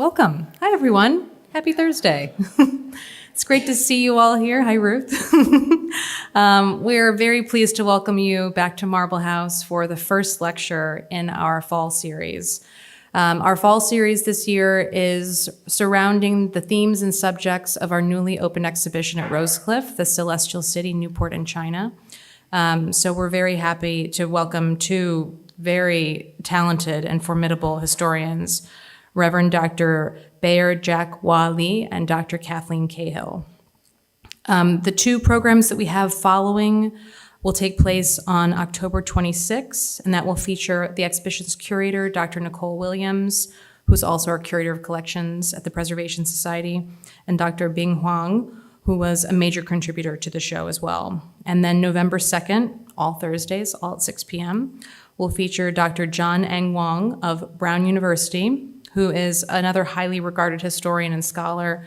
Welcome. Hi, everyone. Happy Thursday. It's great to see you all here. Hi, Ruth. We're very pleased to welcome you back to Marble House for the first lecture in our fall series. Our fall series this year is surrounding the themes and subjects of our newly opened exhibition at Rosecliff, the Celestial City, Newport in China. So we're very happy to welcome two very talented and formidable historians, Reverend Dr. Bayer Jack Wah Lee and Dr. Kathleen Cahill. The two programs that we have following will take place on October 26th, and that will feature the exhibition's curator, Dr. Nicole Williams, who's also our curator of collections at the Preservation Society, and Dr. Bing Huang, who was a major contributor to the show as well. And then November 2nd, all Thursdays, all at 6 p.m., will feature Dr. John Eng Wong of Brown University, who is another highly regarded historian and scholar,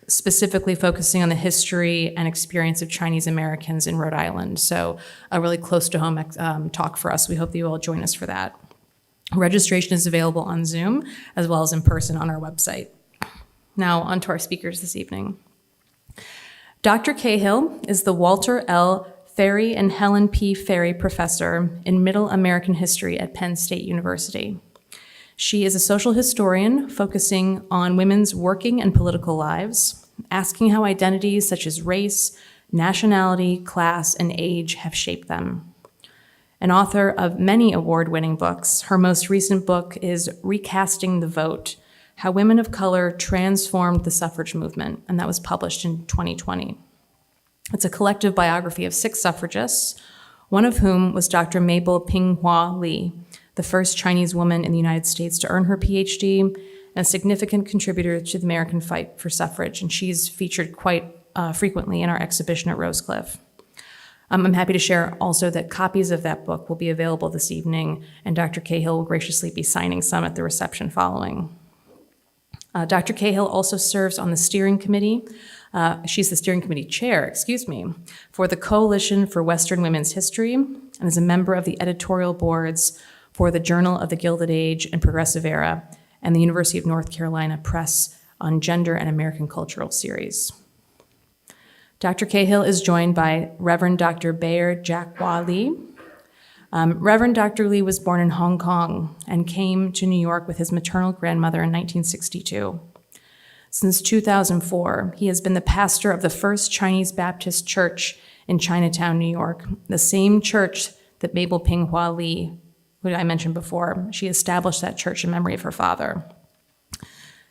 specifically focusing on the history and experience of Chinese Americans in Rhode Island. So a really close to home talk for us. We hope that you all join us for that. Registration is available on Zoom as well as in person on our website. Now on to our speakers this evening. Dr. Cahill is the Walter L. Ferry and Helen P. Ferry Professor in Middle American History at Penn State University. She is a social historian focusing on women's working and political lives, asking how identities such as race, nationality, class, and age have shaped them. An author of many award-winning books, her most recent book is Recasting the Vote: How Women of Color Transformed the Suffrage Movement, and that was published in 2020. It's a collective biography of 6 suffragists, one of whom was Dr. Mabel Ping-Hua Lee, the first Chinese woman in the United States to earn her PhD and a significant contributor to the American fight for suffrage, and she's featured quite frequently in our exhibition at Rosecliff. I'm happy to share also that copies of that book will be available this evening, and Dr. Cahill will graciously be signing some at the reception following. Dr. Cahill also serves on the steering committee. She's the steering committee chair, for the Coalition for Western Women's History, and is a member of the editorial boards for the Journal of the Gilded Age and Progressive Era and the University of North Carolina Press on Gender and American Cultural series. Dr. Cahill is joined by Reverend Dr. Bayer Jack Wah Lee. Reverend Dr. Lee was born in Hong Kong and came to New York with his maternal grandmother in 1962. Since 2004, he has been the pastor of the First Chinese Baptist Church in Chinatown, New York, the same church that Mabel Ping-Hua Lee, who I mentioned before, she established that church in memory of her father.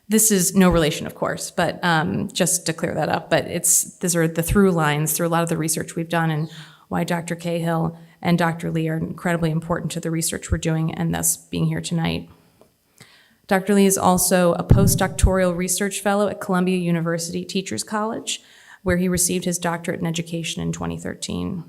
This is no relation, of course, but just to clear that up, but these are the through lines through a lot of the research we've done and why Dr. Cahill and Dr. Lee are incredibly important to the research we're doing and thus being here tonight. Dr. Lee is also a postdoctoral research fellow at Columbia University Teachers College, where he received his doctorate in education in 2013.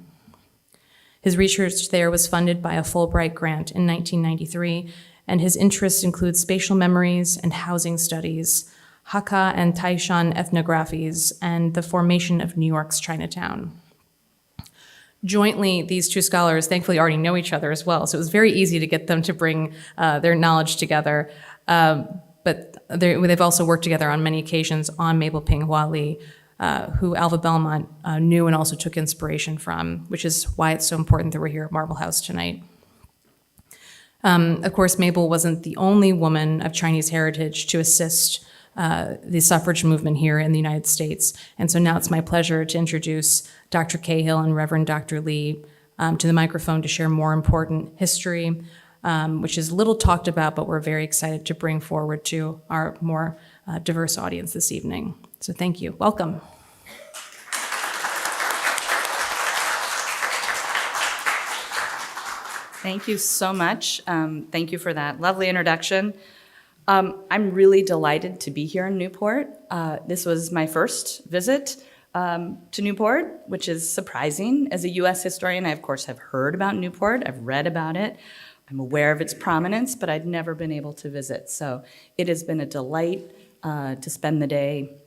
His research there was funded by a Fulbright grant in 1993, and his interests include spatial memories and housing studies, Hakka and Taishan ethnographies, and the formation of New York's Chinatown. Jointly, these two scholars thankfully already know each other as well, so it was very easy to get them to bring their knowledge together. But they've also worked together on many occasions on Mabel Ping-Hua Lee, who Alva Belmont knew and also took inspiration from, which is why it's so important that we're here at Marble House tonight. Of course, Mabel wasn't the only woman of Chinese heritage to assist the suffrage movement here in the United States. And so now it's my pleasure to introduce Dr. Cahill and Reverend Dr. Lee to the microphone to share more important history, which is little talked about, but we're very excited to bring forward to our more diverse audience this evening. So thank you. Welcome. Thank you so much. Thank you for that lovely introduction. I'm really delighted to be here in Newport. This was my first visit to Newport, which is surprising. As a US historian, I of course have heard about Newport, I've read about it, I'm aware of its prominence, but I'd never been able to visit. So it has been a delight to spend the day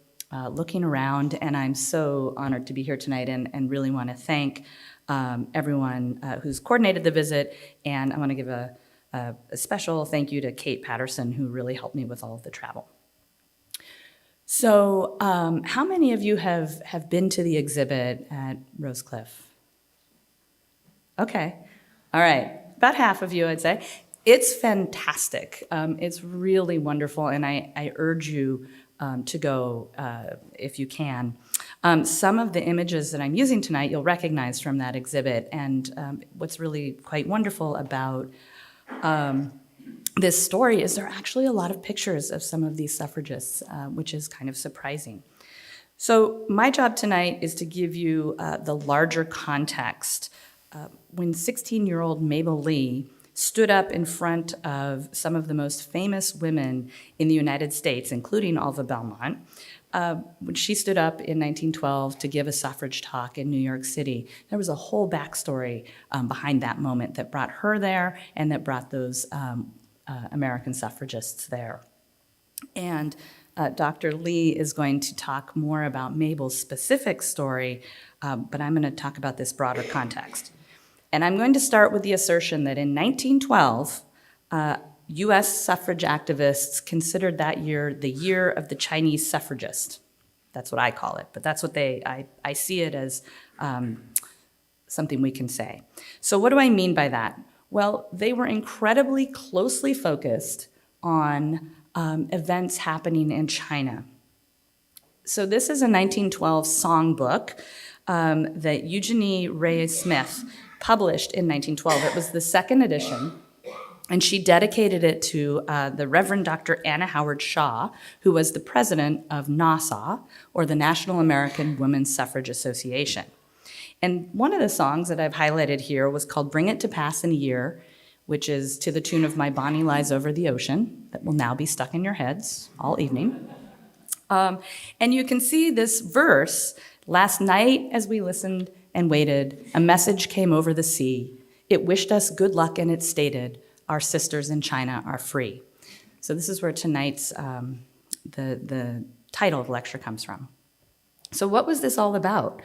looking around, and I'm so honored to be here tonight and really want to thank everyone who's coordinated the visit, and I want to give a a special thank you to Kate Patterson, who really helped me with all of the travel. So how many of you have been to the exhibit at Rosecliff? Okay, all right, about half of you, I'd say. It's fantastic. It's really wonderful, and I urge you to go if you can. Some of the images that I'm using tonight you'll recognize from that exhibit, and what's really quite wonderful about this story is there are actually a lot of pictures of some of these suffragists, which is kind of surprising. So my job tonight is to give you the larger context. When 16-year-old Mabel Lee stood up in front of some of the most famous women in the United States, including Alva Belmont, when she stood up in 1912 to give a suffrage talk in New York City, there was a whole backstory behind that moment that brought her there and that brought those American suffragists there. And Dr. Lee is going to talk more about Mabel's specific story, but I'm going to talk about this broader context. And I'm going to start with the assertion that in 1912, US suffrage activists considered that year the year of the Chinese suffragist. That's what I call it, but that's what I see it as something we can say. So what do I mean by that? Well, they were incredibly closely focused on events happening in China. So this is a 1912 songbook that Eugenie Ray Smith published in 1912. It was the second edition, and she dedicated it to the Reverend Dr. Anna Howard Shaw, who was the president of NASA, or the National American Women's Suffrage Association. And one of the songs that I've highlighted here was called Bring It to Pass in a Year, which is to the tune of My Bonnie Lies Over the Ocean, that will now be stuck in your heads all evening. And you can see this verse, last night as we listened and waited, a message came over the sea. It wished us good luck and it stated, our sisters in China are free. So this is where tonight's, the title of the lecture comes from. So what was this all about?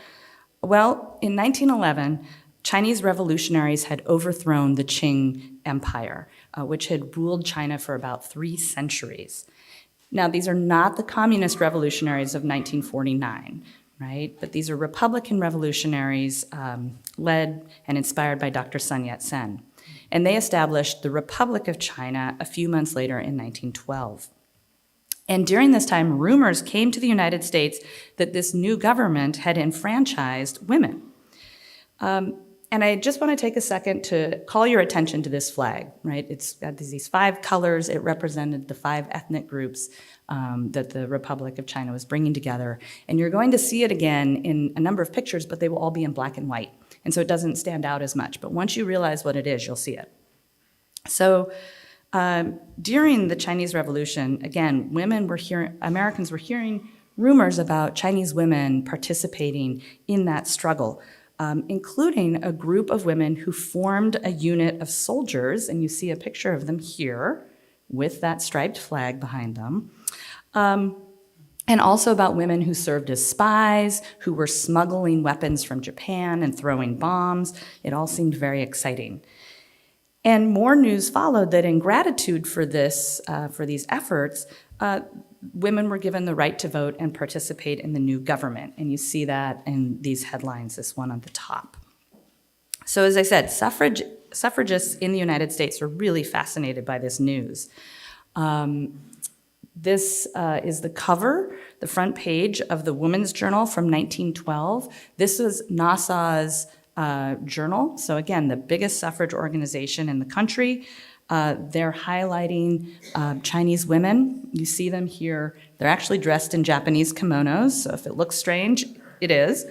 Well, in 1911, Chinese revolutionaries had overthrown the Qing Empire, which had ruled China for about 3 centuries. Now, these are not the communist revolutionaries of 1949, right? But these are Republican revolutionaries led and inspired by Dr. Sun Yat-sen. And they established the Republic of China a few months later in 1912. And during this time, rumors came to the United States that this new government had enfranchised women. And I just want to take a second to call your attention to this flag, right? It's got these 5 colors. It represented the 5 ethnic groups that the Republic of China was bringing together. And you're going to see it again in a number of pictures, but they will all be in black and white. And so it doesn't stand out as much. But once you realize what it is, you'll see it. So during the Chinese Revolution, again, Americans were hearing rumors about Chinese women participating in that struggle, including a group of women who formed a unit of soldiers, and you see a picture of them here with that striped flag behind them, and also about women who served as spies, who were smuggling weapons from Japan and throwing bombs. It all seemed very exciting. And more news followed that in gratitude for this, for these efforts, women were given the right to vote and participate in the new government. And you see that in these headlines, this one on the top. So as I said, suffragists in the United States were really fascinated by this news. This is the cover, the front page of the Women's Journal from 1912. This was NASA's journal. So again, the biggest suffrage organization in the country. They're highlighting Chinese women. You see them here. They're actually dressed in Japanese kimonos, so if it looks strange, it is.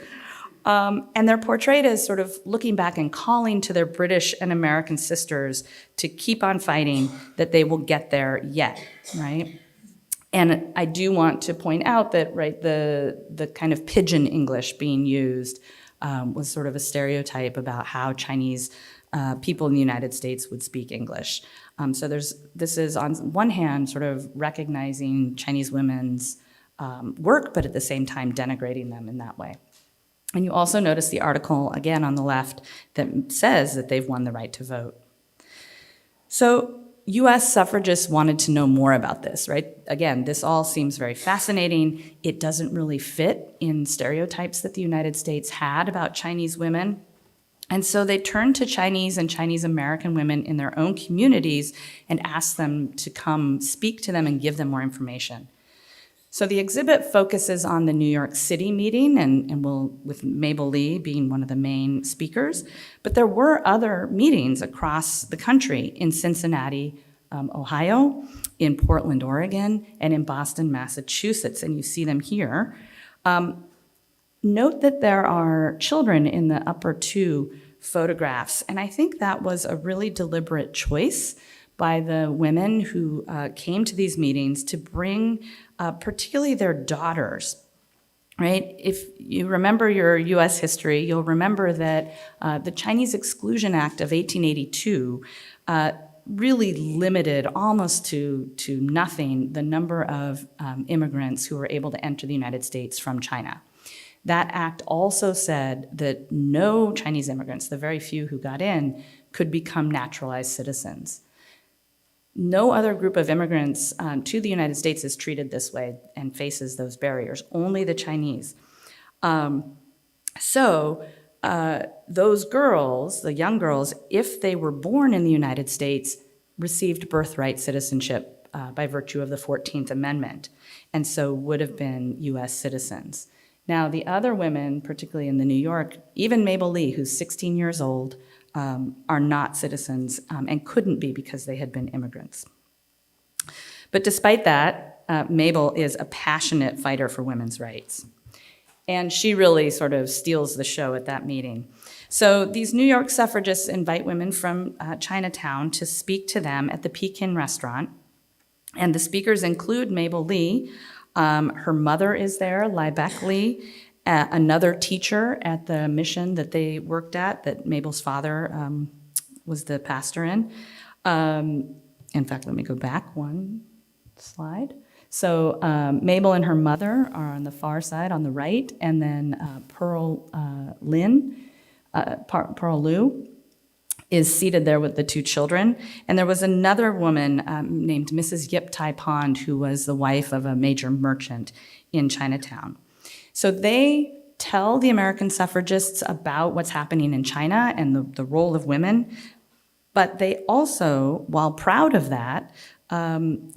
And they're portrayed as sort of looking back and calling to their British and American sisters to keep on fighting, that they will get there yet, right? And I do want to point out that, right, the kind of pidgin English being used was sort of a stereotype about how Chinese people in the United States would speak English. So this is on one hand sort of recognizing Chinese women's work, but at the same time denigrating them in that way. And you also notice the article, again on the left, that says that they've won the right to vote. So US suffragists wanted to know more about this, right? Again, this all seems very fascinating. It doesn't really fit in stereotypes that the United States had about Chinese women. And so they turned to Chinese and Chinese American women in their own communities and asked them to come speak to them and give them more information. So the exhibit focuses on the New York City meeting, and with Mabel Lee being one of the main speakers. But there were other meetings across the country in Cincinnati, Ohio, in Portland, Oregon, and in Boston, Massachusetts, and you see them here. Note that there are children in the upper two photographs, and I think that was a really deliberate choice by the women who came to these meetings to bring particularly their daughters, right? If you remember your US history, you'll remember that the Chinese Exclusion Act of 1882 really limited almost to nothing the number of immigrants who were able to enter the United States from China. That act also said that no Chinese immigrants, the very few who got in, could become naturalized citizens. No other group of immigrants to the United States is treated this way and faces those barriers, only the Chinese. Those girls, the young girls, if they were born in the United States, received birthright citizenship by virtue of the 14th Amendment, and so would have been US citizens. Now, the other women, particularly in the New York, even Mabel Lee, who's 16 years old, are not citizens and couldn't be because they had been immigrants. But despite that, Mabel is a passionate fighter for women's rights. And she really sort of steals the show at that meeting. So these New York suffragists invite women from Chinatown to speak to them at the Pekin restaurant. And the speakers include Mabel Lee. Her mother is there, Liebeck Lee, another teacher at the mission that they worked at, that Mabel's father was the pastor in. In fact, let me go back one slide. So Mabel and her mother are on the far side, on the right, and then Pearl Lu is seated there with the two children. And there was another woman named Mrs. Yip Tai Pond, who was the wife of a major merchant in Chinatown. So they tell the American suffragists about what's happening in China and the role of women, but they also, while proud of that,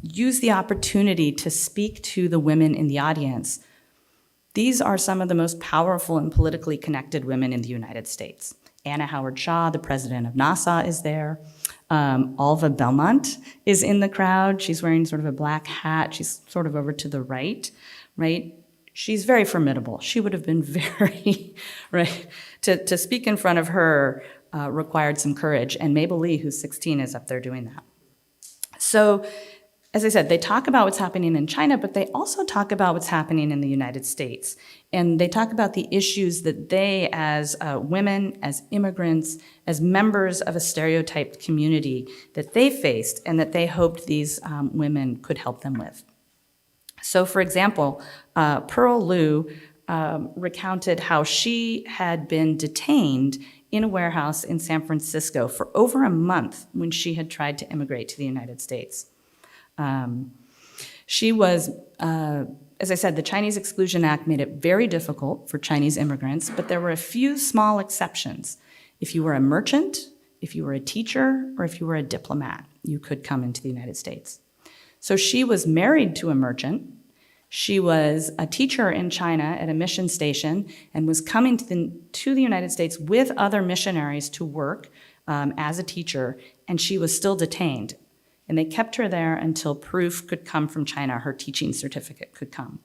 use the opportunity to speak to the women in the audience. These are some of the most powerful and politically connected women in the United States. Anna Howard Shaw, the president of NASA, is there. Alva Belmont is in the crowd. She's wearing sort of a black hat. She's sort of over to the right? She's very formidable. She would have been very, right? To speak in front of her required some courage, and Mabel Lee, who's 16, is up there doing that. So, as I said, they talk about what's happening in China, but they also talk about what's happening in the United States. And they talk about the issues that they, as women, as immigrants, as members of a stereotyped community, that they faced and that they hoped these women could help them with. So, for example, Pearl Lu recounted how she had been detained in a warehouse in San Francisco for over a month when she had tried to immigrate to the United States. She was, as I said, the Chinese Exclusion Act made it very difficult for Chinese immigrants, but there were a few small exceptions. If you were a merchant, if you were a teacher, or if you were a diplomat, you could come into the United States. So she was married to a merchant. She was a teacher in China at a mission station and was coming to the United States with other missionaries to work as a teacher, and she was still detained. And they kept her there until proof could come from China, her teaching certificate could come.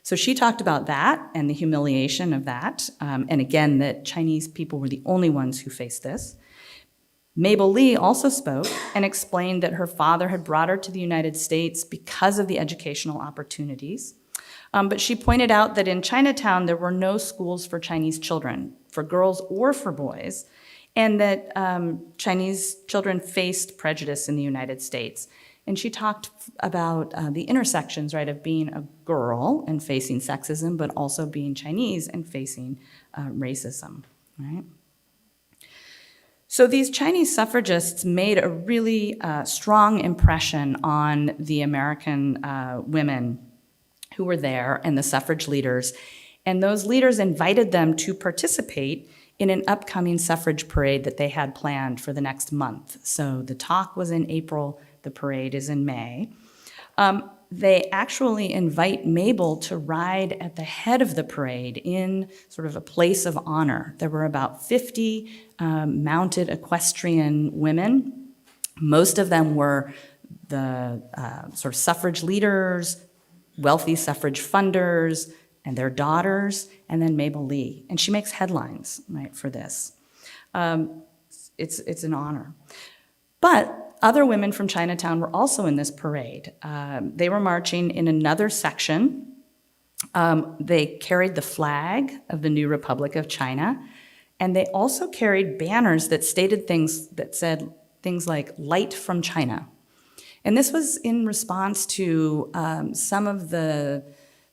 So she talked about that and the humiliation of that, and again, that Chinese people were the only ones who faced this. Mabel Lee also spoke and explained that her father had brought her to the United States because of the educational opportunities. But she pointed out that in Chinatown, there were no schools for Chinese children, for girls or for boys, and that Chinese children faced prejudice in the United States. And she talked about the intersections, right, of being a girl and facing sexism, but also being Chinese and facing racism, right? So these Chinese suffragists made a really strong impression on the American women who were there and the suffrage leaders. And those leaders invited them to participate in an upcoming suffrage parade that they had planned for the next month. So the talk was in April, the parade is in May. They actually invite Mabel to ride at the head of the parade in sort of a place of honor. There were about 50 mounted equestrian women. Most of them were the sort of suffrage leaders, wealthy suffrage funders, and their daughters, and then Mabel Lee. And she makes headlines, right, for this. It's an honor. But other women from Chinatown were also in this parade. They were marching in another section. They carried the flag of the new Republic of China, and they also carried banners that stated things that said things like "Light from China." And this was in response to some of the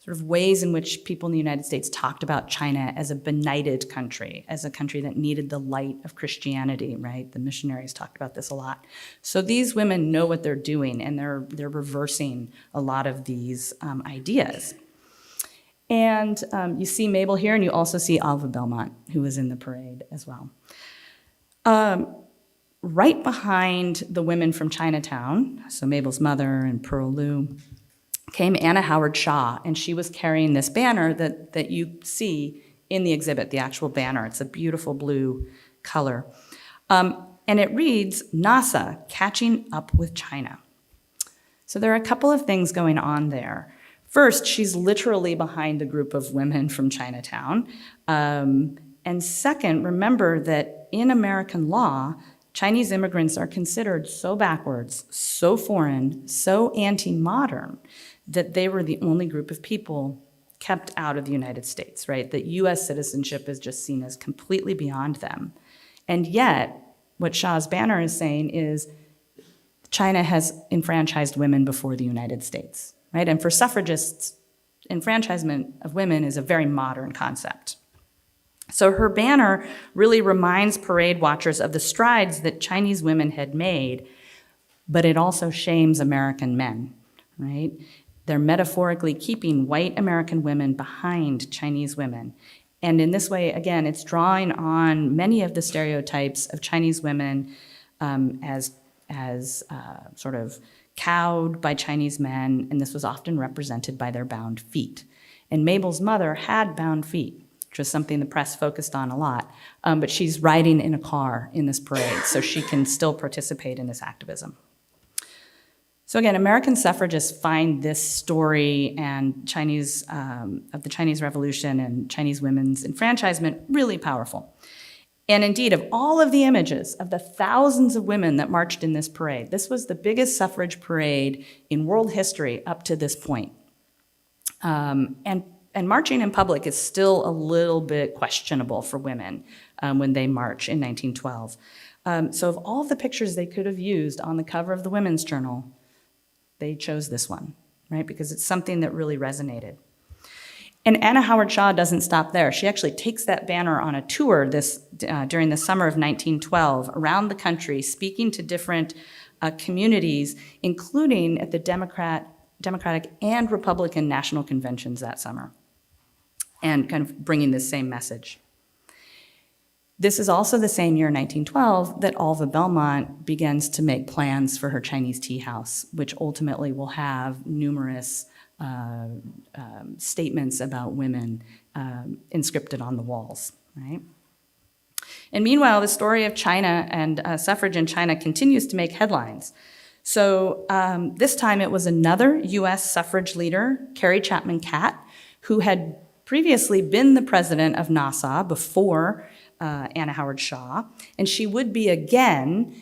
sort of ways in which people in the United States talked about China as a benighted country, as a country that needed the light of Christianity, right? The missionaries talked about this a lot. So these women know what they're doing, and they're reversing a lot of these ideas. And you see Mabel here, and you also see Alva Belmont, who was in the parade as well. Right behind the women from Chinatown, so Mabel's mother and Pearl Lou, came Anna Howard Shaw, and she was carrying this banner that you see in the exhibit, the actual banner. It's a beautiful blue color. And it reads, "NASA, catching up with China." So there are a couple of things going on there. First, she's literally behind the group of women from Chinatown. And second, remember that in American law, Chinese immigrants are considered so backwards, so foreign, so anti-modern, that they were the only group of people kept out of the United States, right? That US citizenship is just seen as completely beyond them. And yet, what Shaw's banner is saying is China has enfranchised women before the United States, right? And for suffragists, enfranchisement of women is a very modern concept. So her banner really reminds parade watchers of the strides that Chinese women had made, but it also shames American men, right? They're metaphorically keeping white American women behind Chinese women. And in this way, again, it's drawing on many of the stereotypes of Chinese women as sort of cowed by Chinese men, and this was often represented by their bound feet. And Mabel's mother had bound feet, which was something the press focused on a lot, but she's riding in a car in this parade, so she can still participate in this activism. So again, American suffragists find this story and of the Chinese Revolution and Chinese women's enfranchisement really powerful. And indeed, of all of the images of the thousands of women that marched in this parade, this was the biggest suffrage parade in world history up to this point. And marching in public is still a little bit questionable for women when they march in 1912. So of all the pictures they could have used on the cover of the Women's Journal, they chose this one, right? Because it's something that really resonated. And Anna Howard Shaw doesn't stop there. She actually takes that banner on a tour during the summer of 1912 around the country, speaking to different communities, including at the Democratic and Republican national conventions that summer, and kind of bringing this same message. This is also the same year, 1912, that Alva Belmont begins to make plans for her Chinese tea house, which ultimately will have numerous statements about women inscripted on the walls, right? And meanwhile, the story of China and suffrage in China continues to make headlines. So this time it was another US suffrage leader, Carrie Chapman Catt, who had previously been the president of NASA before Anna Howard Shaw, and she would be again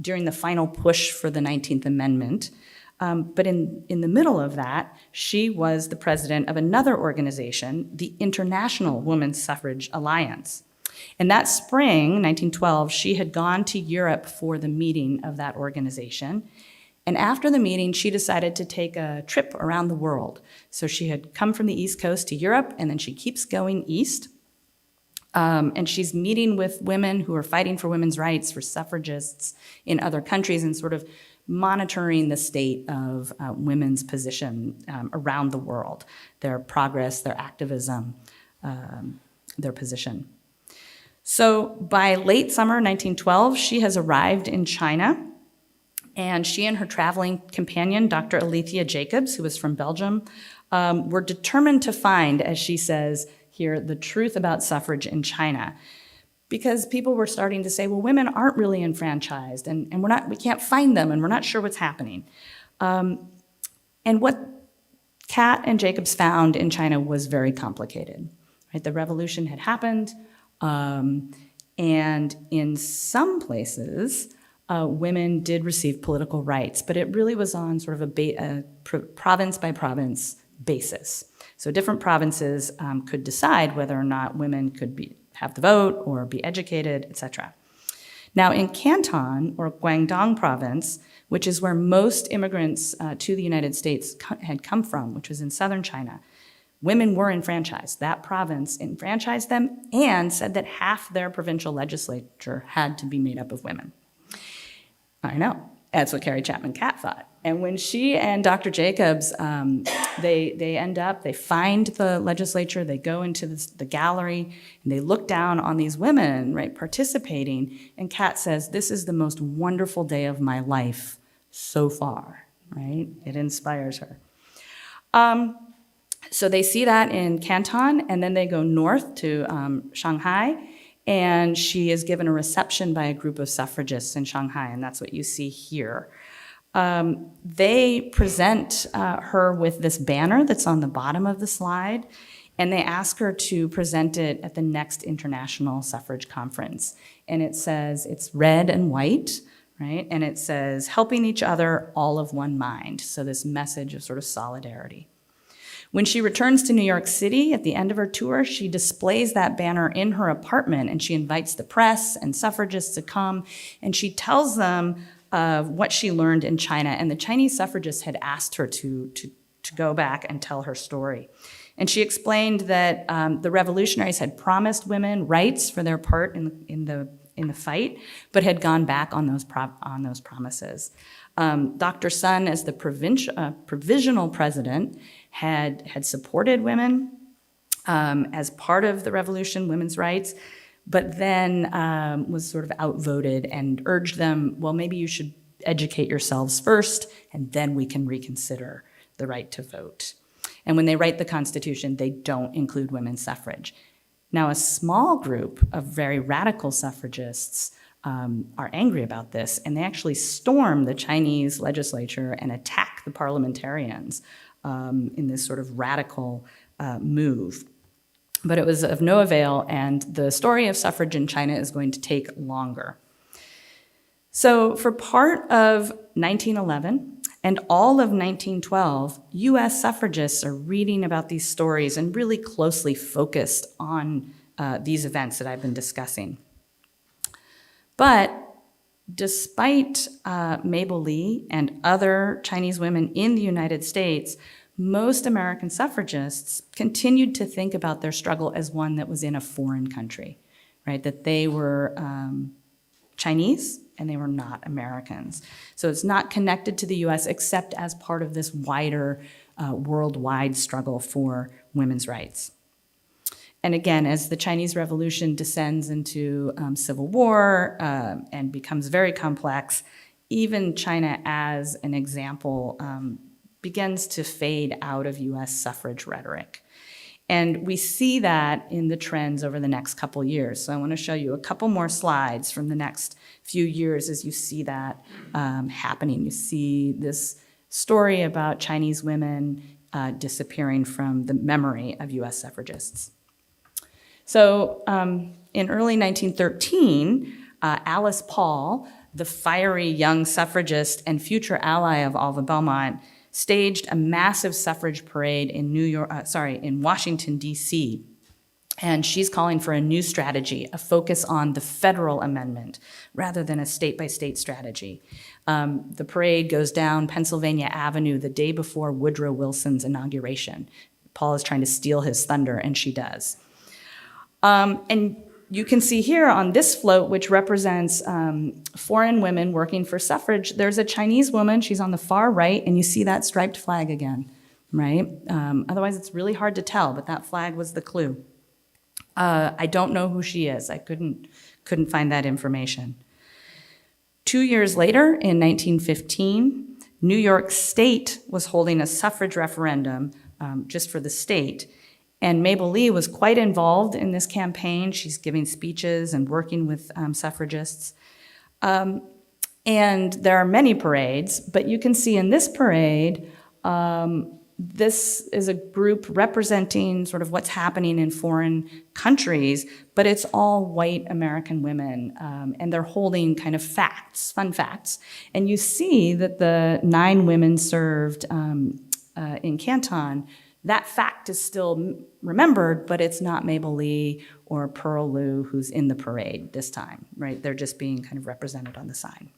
during the final push for the 19th Amendment. But in the middle of that, she was the president of another organization, the International Women's Suffrage Alliance. And that spring, 1912, she had gone to Europe for the meeting of that organization. And after the meeting, she decided to take a trip around the world. So she had come from the East Coast to Europe, and then she keeps going east. And she's meeting with women who are fighting for women's rights, for suffragists in other countries, and sort of monitoring the state of women's position around the world, their progress, their activism, their position. So by late summer 1912, she has arrived in China, and she and her traveling companion, Dr. Alethea Jacobs, who was from Belgium, were determined to find, as she says here, the truth about suffrage in China. Because people were starting to say, well, women aren't really enfranchised, and we can't find them, and we're not sure what's happening. And what Cat and Jacobs found in China was very complicated. Right? The revolution had happened, and in some places, women did receive political rights, but it really was on sort of a province-by-province basis. So different provinces could decide whether or not women could have the vote or be educated, etc. Now in Canton, or Guangdong province, which is where most immigrants to the United States had come from, which was in southern China, women were enfranchised. That province enfranchised them and said that half their provincial legislature had to be made up of women. I know, that's what Carrie Chapman Catt thought. And when she and Dr. Jacobs, they find the legislature, they go into the gallery, and they look down on these women, right, participating, and Catt says, this is the most wonderful day of my life so far, right? It inspires her. So they see that in Canton, and then they go north to Shanghai, and she is given a reception by a group of suffragists in Shanghai, and that's what you see here. They present her with this banner that's on the bottom of the slide, and they ask her to present it at the next International Suffrage Conference. And it says, it's red and white, right? And it says, helping each other, all of one mind. So this message of sort of solidarity. When she returns to New York City at the end of her tour, she displays that banner in her apartment, and she invites the press and suffragists to come, and she tells them what she learned in China. And the Chinese suffragists had asked her to go back and tell her story. And she explained that the revolutionaries had promised women rights for their part in the fight, but had gone back on those promises. Dr. Sun, as the provisional president, had supported women as part of the revolution, women's rights, but then was sort of outvoted and urged them, well, maybe you should educate yourselves first, and then we can reconsider the right to vote. And when they write the Constitution, they don't include women's suffrage. Now, a small group of very radical suffragists are angry about this, and they actually storm the Chinese legislature and attack the parliamentarians in this sort of radical move. But it was of no avail, and the story of suffrage in China is going to take longer. So for part of 1911 and all of 1912, US suffragists are reading about these stories and really closely focused on these events that I've been discussing. But despite Mabel Lee and other Chinese women in the United States, most American suffragists continued to think about their struggle as one that was in a foreign country, right? That they were Chinese and they were not Americans. So it's not connected to the US except as part of this wider worldwide struggle for women's rights. And again, as the Chinese Revolution descends into civil war and becomes very complex, even China as an example begins to fade out of US suffrage rhetoric. And we see that in the trends over the next couple years. So I want to show you a couple more slides from the next few years as you see that happening. You see this story about Chinese women disappearing from the memory of US suffragists. So in early 1913, Alice Paul, the fiery young suffragist and future ally of Alva Belmont, staged a massive suffrage parade in in Washington, D.C. And she's calling for a new strategy, a focus on the federal amendment rather than a state-by-state strategy. The parade goes down Pennsylvania Avenue the day before Woodrow Wilson's inauguration. Paul is trying to steal his thunder, and she does. And you can see here on this float, which represents foreign women working for suffrage, there's a Chinese woman, she's on the far right, and you see that striped flag again, right? Otherwise, it's really hard to tell, but that flag was the clue. I don't know who she is. I couldn't find that information. 2 years later, in 1915, New York State was holding a suffrage referendum just for the state. And Mabel Lee was quite involved in this campaign. She's giving speeches and working with suffragists. And there are many parades, but you can see in this parade, this is a group representing sort of what's happening in foreign countries, but it's all white American women, and they're holding kind of facts, fun facts. And you see that the 9 women served in Canton, that fact is still remembered, but it's not Mabel Lee or Pearl Lou who's in the parade this time, right? They're just being kind of represented on the sign.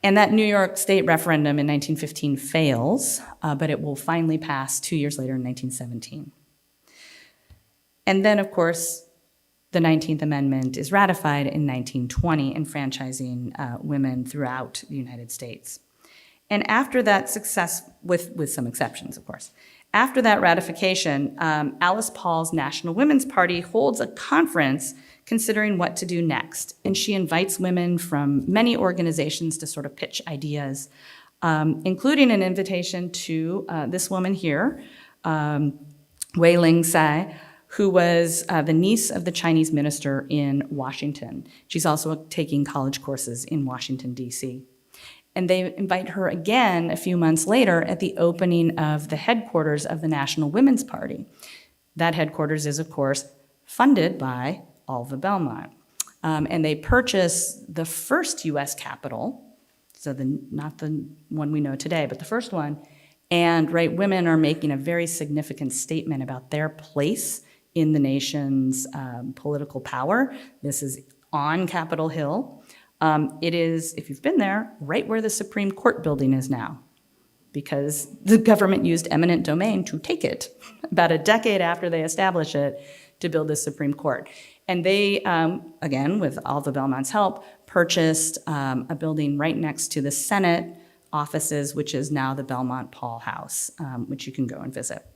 And that New York State referendum in 1915 fails, but it will finally pass 2 years later in 1917. And then, of course, the 19th Amendment is ratified in 1920, enfranchising women throughout the United States. And after that success, with some exceptions, of course, after that ratification, Alice Paul's National Women's Party holds a conference considering what to do next. And she invites women from many organizations to sort of pitch ideas, including an invitation to this woman here, Wei Ling Tsai, who was the niece of the Chinese minister in Washington. She's also taking college courses in Washington, D.C. And they invite her again a few months later at the opening of the headquarters of the National Women's Party. That headquarters is, of course, funded by Alva Belmont. And they purchase the first US Capitol, so not the one we know today, but the first one. And right, women are making a very significant statement about their place in the nation's political power. This is on Capitol Hill. It is, if you've been there, right where the Supreme Court building is now, because the government used eminent domain to take it about a decade after they established it to build the Supreme Court. And they, again, with Alva Belmont's help, purchased a building right next to the Senate offices, which is now the Belmont Paul House, which you can go and visit.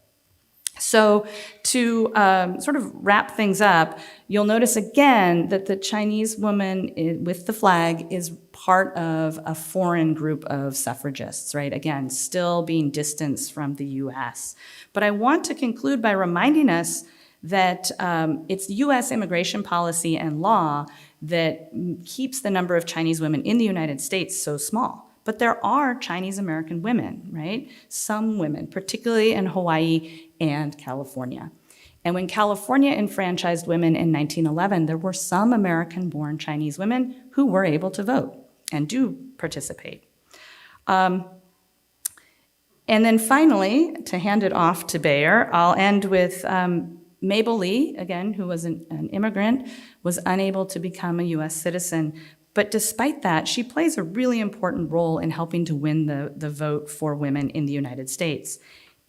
So to sort of wrap things up, you'll notice again that the Chinese woman with the flag is part of a foreign group of suffragists, right? Again, still being distanced from the US. But I want to conclude by reminding us that it's US immigration policy and law that keeps the number of Chinese women in the United States so small. But there are Chinese American women, right? Some women, particularly in Hawaii and California. And when California enfranchised women in 1911, there were some American-born Chinese women who were able to vote and do participate. And then finally, to hand it off to Bayer, I'll end with Mabel Lee, again, who was an immigrant, was unable to become a US citizen. But despite that, she plays a really important role in helping to win the vote for women in the United States.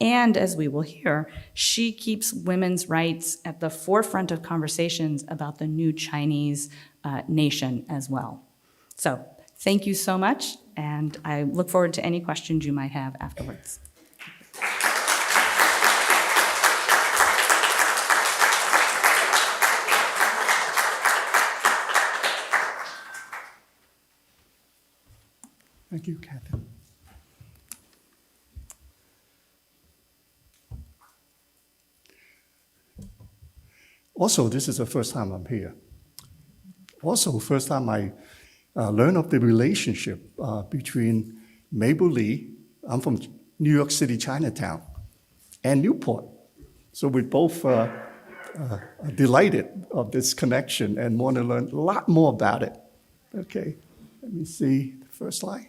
And as we will hear, she keeps women's rights at the forefront of conversations about the new Chinese nation as well. So thank you so much, and I look forward to any questions you might have afterwards. Thank you, Kathy. Also, this is the first time I'm here. Also, first time I learned of the relationship between Mabel Lee, I'm from New York City, Chinatown, and Newport. So we both are delighted of this connection and want to learn a lot more about it. Okay, let me see the first slide.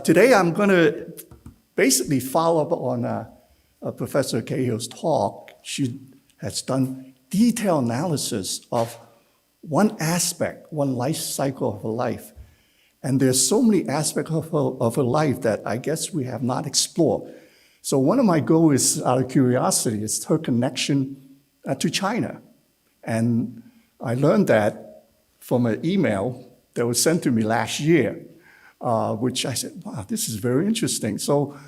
Today I'm going to basically follow up on Professor Cahill's talk. She has done detailed analysis of one aspect, one life cycle of her life. And there's so many aspects of her life that I guess we have not explored. So one of my goals is, out of curiosity, is her connection to China. And I learned that from an email that was sent to me last year, which I said, wow, this is very interesting. So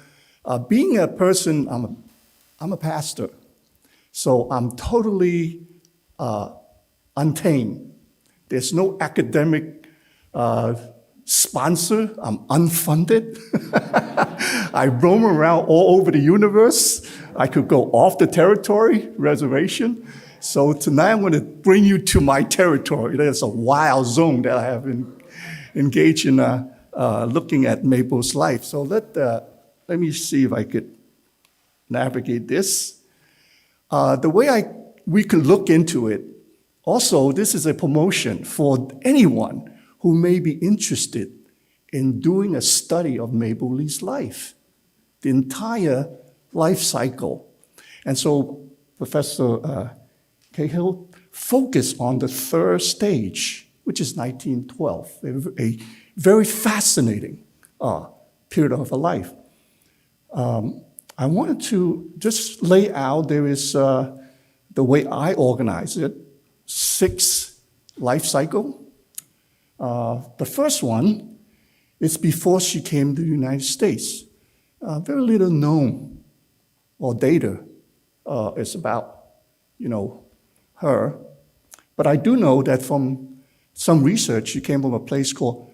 being a person, I'm a pastor, so I'm totally untamed. There's no academic sponsor. I'm unfunded. I roam around all over the universe. I could go off the territory reservation. So tonight I'm going to bring you to my territory. There's a wild zone that I have been engaged in looking at Mabel's life. So let me see if I could navigate this. The way we can look into it, also, this is a promotion for anyone who may be interested in doing a study of Mabel Lee's life, the entire life cycle. And so Professor Cahill focused on the third stage, which is 1912, a very fascinating period of her life. I wanted to just lay out, there is the way I organize it, 6 life cycle. The first one is before she came to the United States. Very little known or data is about, her. But I do know that from some research, she came from a place called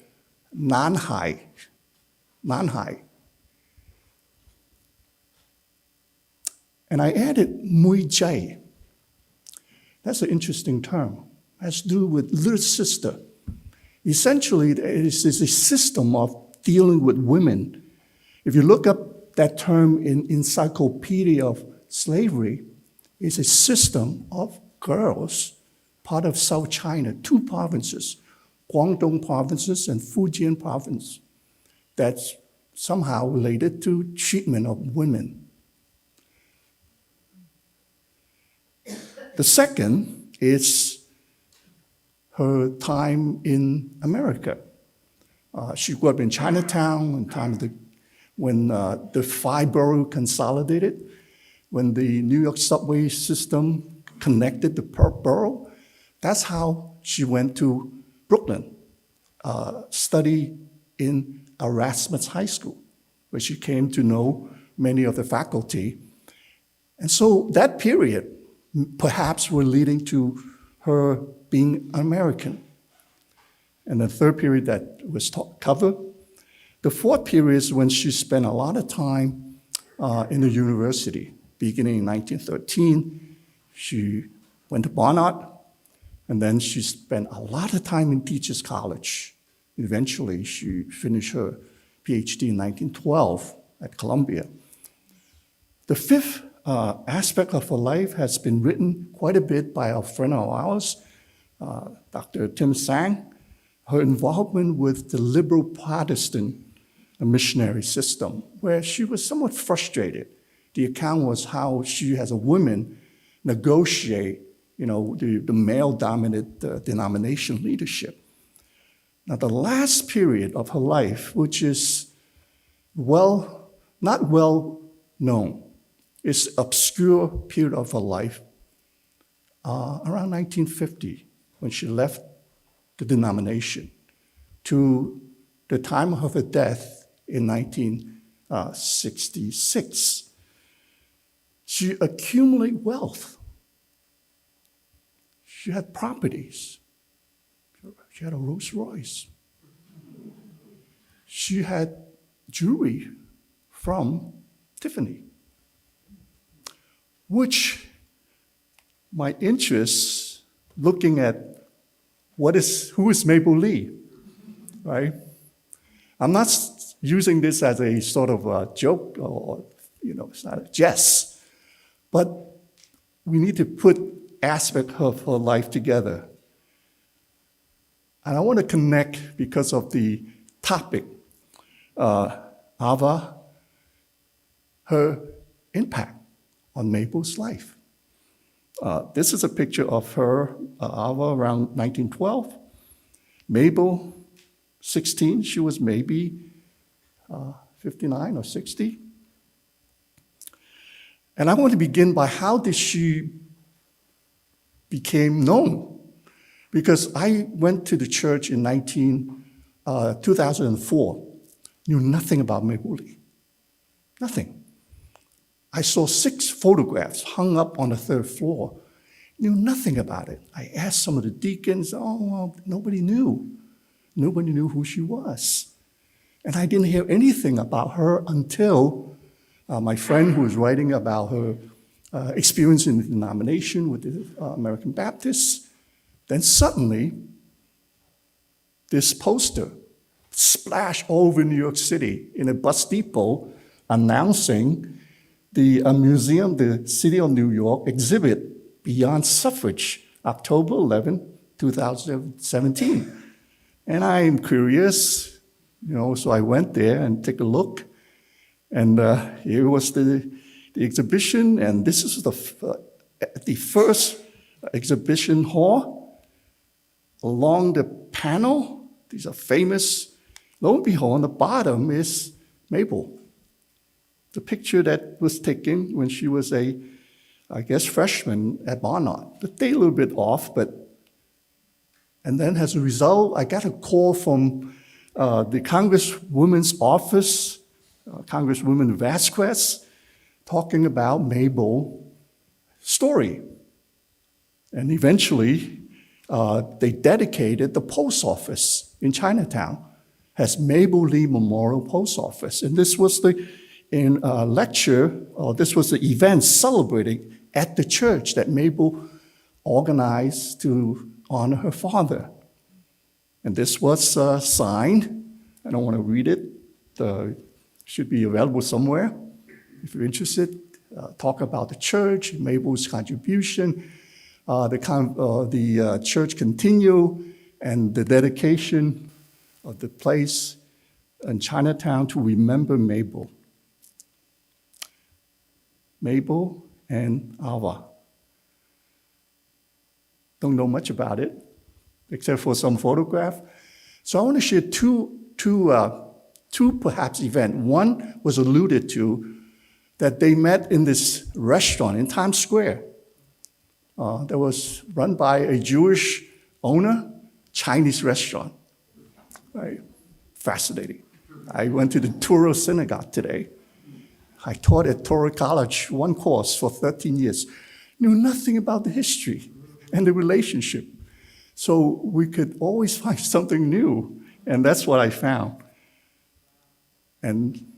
Nanhai. And I added Mui Jai. That's an interesting term. It has to do with little sister. Essentially, it is a system of dealing with women. If you look up that term in Encyclopedia of Slavery, it's a system of girls, part of South China, 2 provinces, Guangdong provinces and Fujian province, that's somehow related to treatment of women. The second is her time in America. She grew up in Chinatown when the 5 boroughs consolidated, when the New York subway system connected the borough. That's how she went to Brooklyn, study in Erasmus High School, where she came to know many of the faculty. And so that period perhaps were leading to her being American. And the third period that was covered. The fourth period is when she spent a lot of time in the university. Beginning in 1913, she went to Barnard, and then she spent a lot of time in Teachers College. Eventually, she finished her PhD in 1912 at Columbia. The fifth aspect of her life has been written quite a bit by a friend of ours, Dr. Tim Sang, her involvement with the liberal Protestant missionary system, where she was somewhat frustrated. The account was how she, as a woman, negotiate, the male-dominant denomination leadership. Now, the last period of her life, which is not well known, is obscure period of her life, around 1950, when she left the denomination, to the time of her death in 1966. She accumulated wealth. She had properties. She had a Rolls Royce. She had jewelry from Tiffany, which my interest, looking at who is Mabel Lee, right? I'm not using this as a sort of a joke or, it's not a jest, but we need to put aspects of her life together. And I want to connect because of the topic, Ava, her impact on Mabel's life. This is a picture of her, Ava, around 1912. Mabel, 16, she was maybe 59 or 60. And I want to begin by how did she became known? Because I went to the church in 2004, knew nothing about Maple Lee, nothing. I saw 6 photographs hung up on the 3rd floor, knew nothing about it. I asked some of the deacons, well, nobody knew. Nobody knew who she was. And I didn't hear anything about her until my friend who was writing about her experience in the denomination with the American Baptists. Then suddenly, this poster splashed all over New York City in a bus depot announcing the museum, the City of New York exhibit Beyond Suffrage, October 11, 2017. And I'm curious, so I went there and took a look. And here was the exhibition, and this is the first exhibition hall. Along the panel, these are famous. Lo and behold, on the bottom is Mabel. The picture that was taken when she was freshman at Barnard. The date a little bit off, and then as a result, I got a call from the Congresswoman's office, Congresswoman Vasquez, talking about Mabel's story. And eventually, they dedicated the post office in Chinatown as Mabel Lee Memorial Post Office. And this was the event celebrating at the church that Mabel organized to honor her father. And this was signed. I don't want to read it. It should be available somewhere. If you're interested, talk about the church, Mabel's contribution, the church continue, and the dedication of the place in Chinatown to remember Mabel. Mabel and Ava. Don't know much about it, except for some photograph. So I want to share two perhaps events. One was alluded to, that they met in this restaurant in Times Square that was run by a Jewish owner, Chinese restaurant. Right? Fascinating. I went to the Torah synagogue today. I taught at Torah College, one course for 13 years. Knew nothing about the history and the relationship. So we could always find something new, and that's what I found. And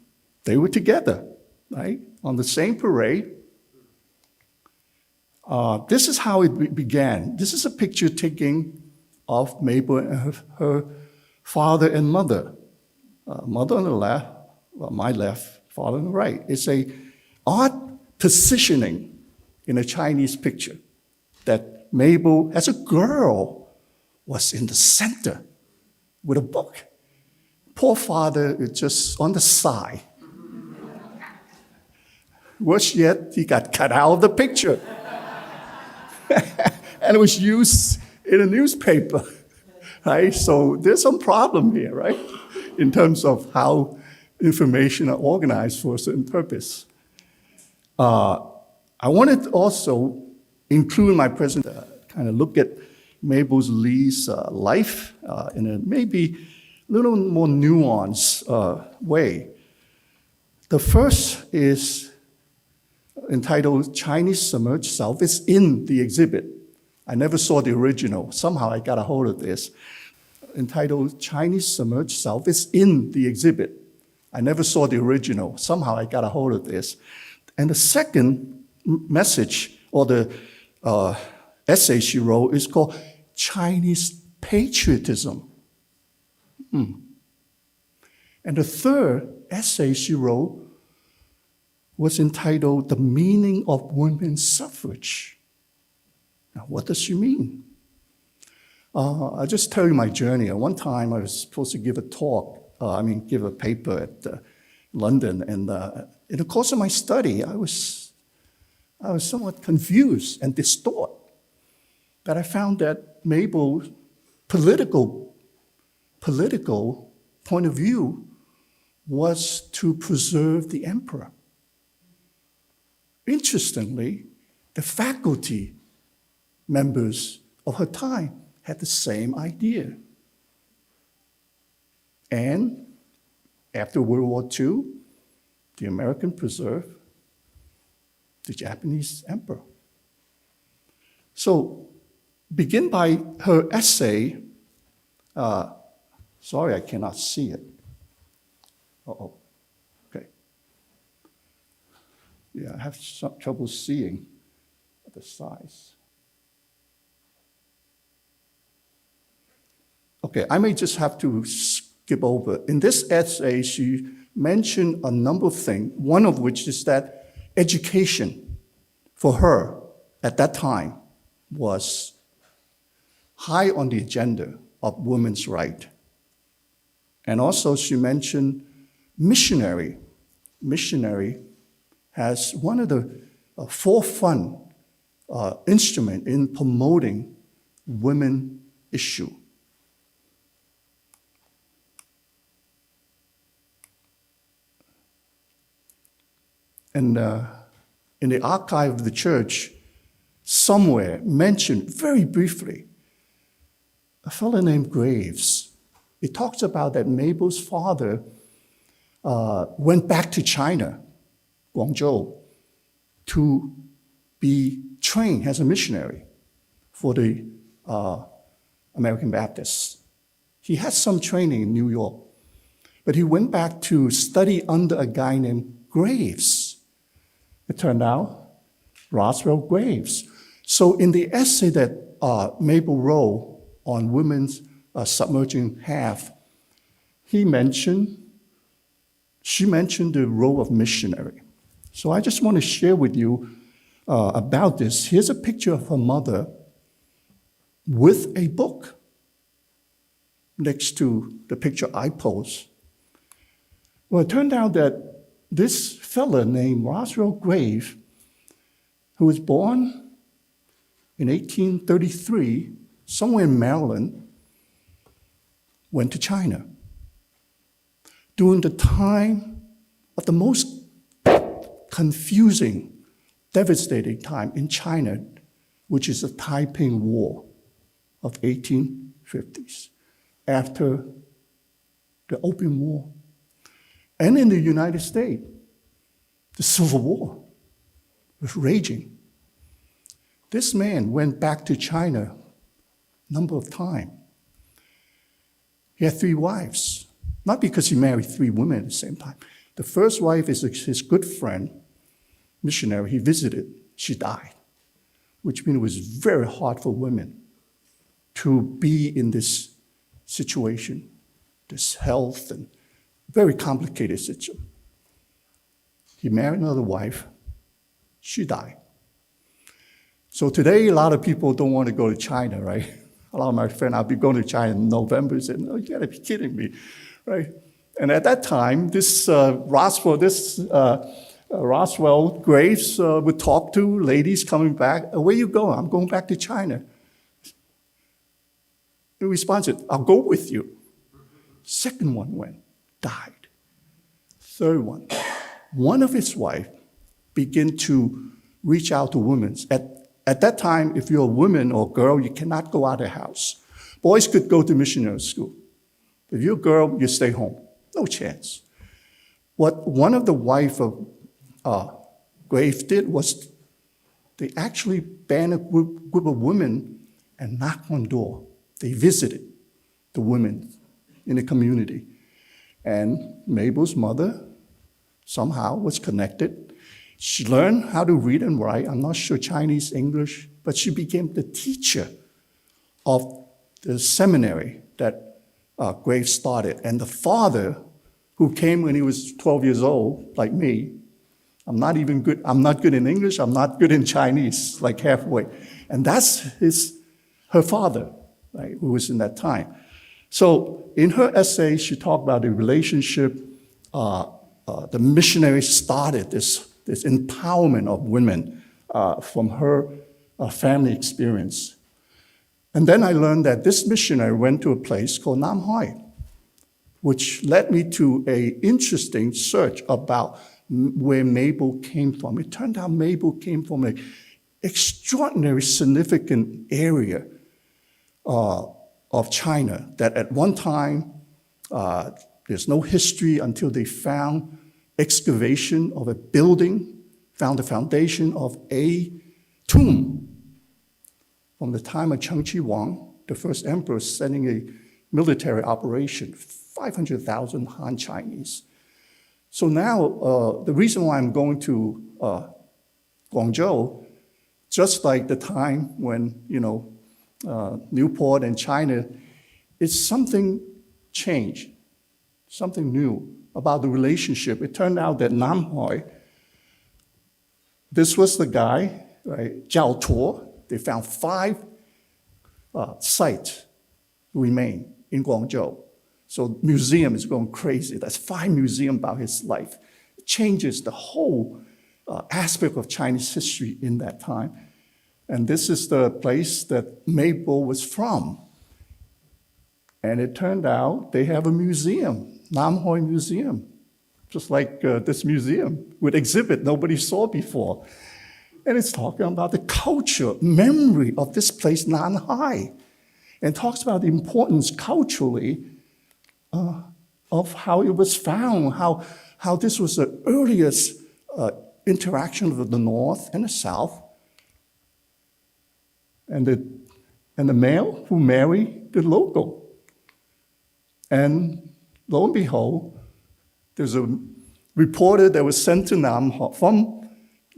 they were together, right, on the same parade. This is how it began. This is a picture taken of Mabel and her father and mother. Mother on the left, my left, father on the right. It's a odd positioning in a Chinese picture that Mabel, as a girl, was in the center with a book. Poor father is just on the side. Worse yet, he got cut out of the picture. And it was used in a newspaper, right? So there's some problem here, right? In terms of how information are organized for a certain purpose. I wanted to also include in my presentation, kind of look at Mabel Lee's life in a maybe a little more nuanced way. The first is entitled Chinese Submerged South. It's in the exhibit. I never saw the original. Somehow I got a hold of this. Entitled Chinese Submerged South. It's in the exhibit. I never saw the original. Somehow I got a hold of this. And the second message, or the essay she wrote, is called Chinese Patriotism. And the third essay she wrote was entitled The Meaning of Women's Suffrage. Now, what does she mean? I'll just tell you my journey. At one time, I was supposed to give a talk, give a paper at London, and in the course of my study, I was somewhat confused and distorted. But I found that Mabel's political point of view was to preserve the emperor. Interestingly, the faculty members of her time had the same idea. And after World War II, the American preserved the Japanese emperor. So, begin by her essay. Sorry, I cannot see it. Uh-oh. Okay. Yeah, I have some trouble seeing the size. Okay, I may just have to skip over. In this essay, she mentioned a number of things, one of which is that education for her at that time was high on the agenda of women's rights. And also she mentioned missionary. Missionary has one of the forefront instrument in promoting women issue. And in the archive of the church, somewhere mentioned very briefly a fellow named Graves. It talks about that Mabel's father went back to China, Guangzhou, to be trained as a missionary for the American Baptists. He had some training in New York, but he went back to study under a guy named Graves. It turned out Roswell Graves. So in the essay that Mabel wrote on women's submerging half, she mentioned the role of missionary. So I just want to share with you about this. Here's a picture of her mother with a book next to the picture I posed. Well, it turned out that this fella named Roswell Graves, who was born in 1833, somewhere in Maryland, went to China during the time of the most confusing, devastating time in China, which is the Taiping War of 1850s, after the Opium War. And in the United States, the Civil War was raging. This man went back to China a number of times. He had 3 wives, not because he married 3 women at the same time. The first wife is his good friend, missionary. He visited, she died, which means it was very hard for women to be in this situation, this health and very complicated situation. He married another wife, she died. So today, a lot of people don't want to go to China, right? A lot of my friends, I'll be going to China in November, said, no, you gotta be kidding me, right? And at that time, this Roswell Graves would talk to ladies coming back, where you going? I'm going back to China. The response is, I'll go with you. Second one went, died. Third one of his wives began to reach out to women. At that time, if you're a woman or girl, you cannot go out of the house. Boys could go to missionary school. If you're a girl, you stay home. No chance. What one of the wife of Graves did was they actually banned a group of women and knocked on door. They visited the women in the community. And Mabel's mother somehow was connected. She learned how to read and write. I'm not sure Chinese, English, but she became the teacher of the seminary that Graves started. And the father, who came when he was 12 years old, like me, I'm not good in English, I'm not good in Chinese, like halfway. And that's her father, right, who was in that time. So in her essay, she talked about the relationship, the missionary started this empowerment of women from her family experience. And then I learned that this missionary went to a place called Nam Hoi, which led me to an interesting search about where Mabel came from. It turned out Mabel came from an extraordinary significant area of China that at one time, there's no history until they found excavation of a building, found the foundation of a tomb from the time of Cheng Qi Huang, the first emperor, sending a military operation, 500,000 Han Chinese. So now, the reason why I'm going to Guangzhou, just like the time when, Newport and China, it's something changed, something new about the relationship. It turned out that Namhoi, this was the guy, right, Jiao Tuo. They found 5 sites remain in Guangzhou. So museum is going crazy. That's 5 museums about his life. It changes the whole aspect of Chinese history in that time. And this is the place that Mabel was from. And it turned out they have a museum, Namhoi Museum, just like this museum with exhibit nobody saw before. And it's talking about the culture, memory of this place, Nanhai, and talks about the importance culturally of how it was found, how this was the earliest interaction of the North and the South. And the male who married the local. And lo and behold, there's a reporter that was sent to from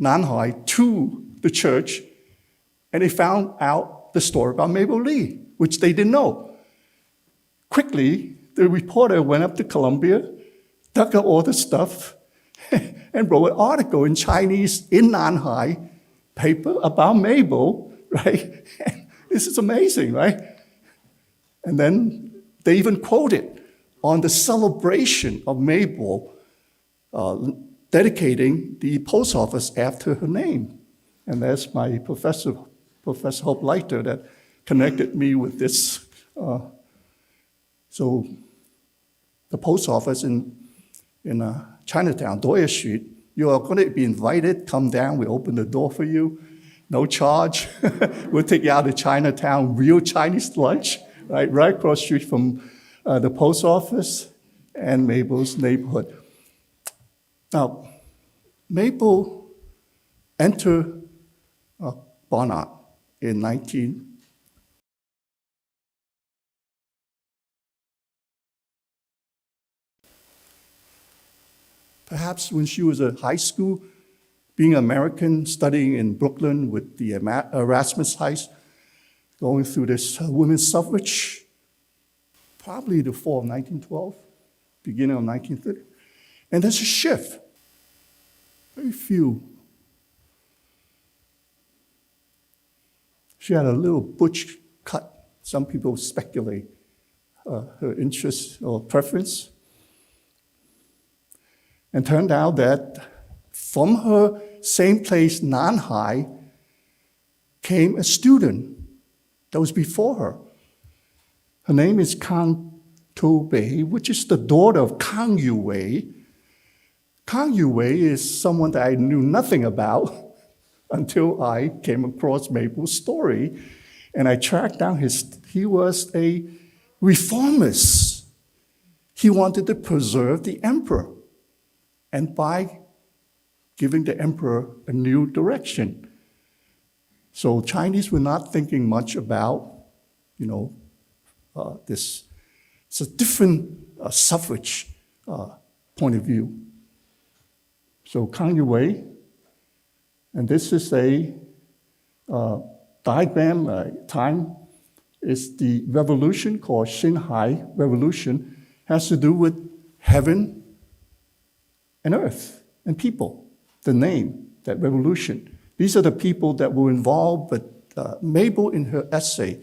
Nanhai to the church, and they found out the story about Mabel Lee, which they didn't know. Quickly, the reporter went up to Columbia, dug up all the stuff, and wrote an article in Chinese in Nanhai paper about Mabel, right? This is amazing, right? And then they even quoted on the celebration of Mabel, dedicating the post office after her name. And that's my Professor Hope Leiter, that connected me with this. So the post office in Chinatown, Doyer Street, you are going to be invited, come down, we open the door for you, no charge. We'll take you out to Chinatown, real Chinese lunch, right across the street from the post office and Mabel's neighborhood. Now, Mabel entered Barnard in 19. Perhaps when she was in high school, being American, studying in Brooklyn with the Erasmus Heights, going through this women's suffrage, probably the fall of 1912, beginning of 1930. And there's a shift. Very few. She had a little butch cut. Some people speculate her interest or preference. And turned out that from her same place, Nanhai, came a student that was before her. Her name is Kang To-bei, which is the daughter of Kang Yu-wei. Kang Yu-wei is someone that I knew nothing about until I came across Mabel's story. And I tracked down he was a reformist. He wanted to preserve the emperor. And by giving the emperor a new direction. So Chinese were not thinking much about, this. It's a different suffrage point of view. So Kang Yu-wei, and this is a diagram time, is the revolution called Xinhai Revolution, has to do with heaven and earth and people, the name, that revolution. These are the people that were involved, but Mabel in her essay